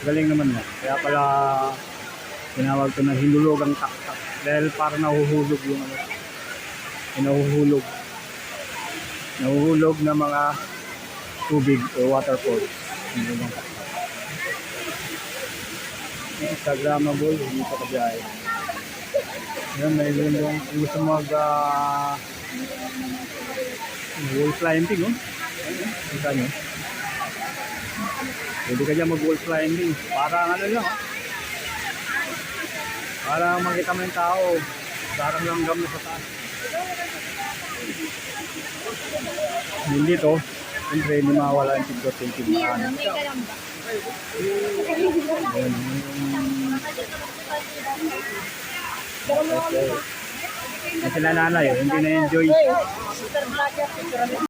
Galing naman mo. Kaya pala tinawag ko na hinulugang taktak. Dahil parang nahuhulog yung ano. Nahuhulog. Nahuhulog na mga tubig o waterfalls. Hinulugang taktak. Instagramable, hindi pa kabiyahe. Yan, may yung gusto mag wall climbing, oh. Kita nyo. Pwede ka dyan mag wall climbing. Parang ano lang, oh. Parang makita mo yung tao. Parang langgam na sa taas. Hindi to. Siyempre, hindi mawala yung tigdot yung tigdaan. Ayan, yung sila nanay, hindi na-enjoy.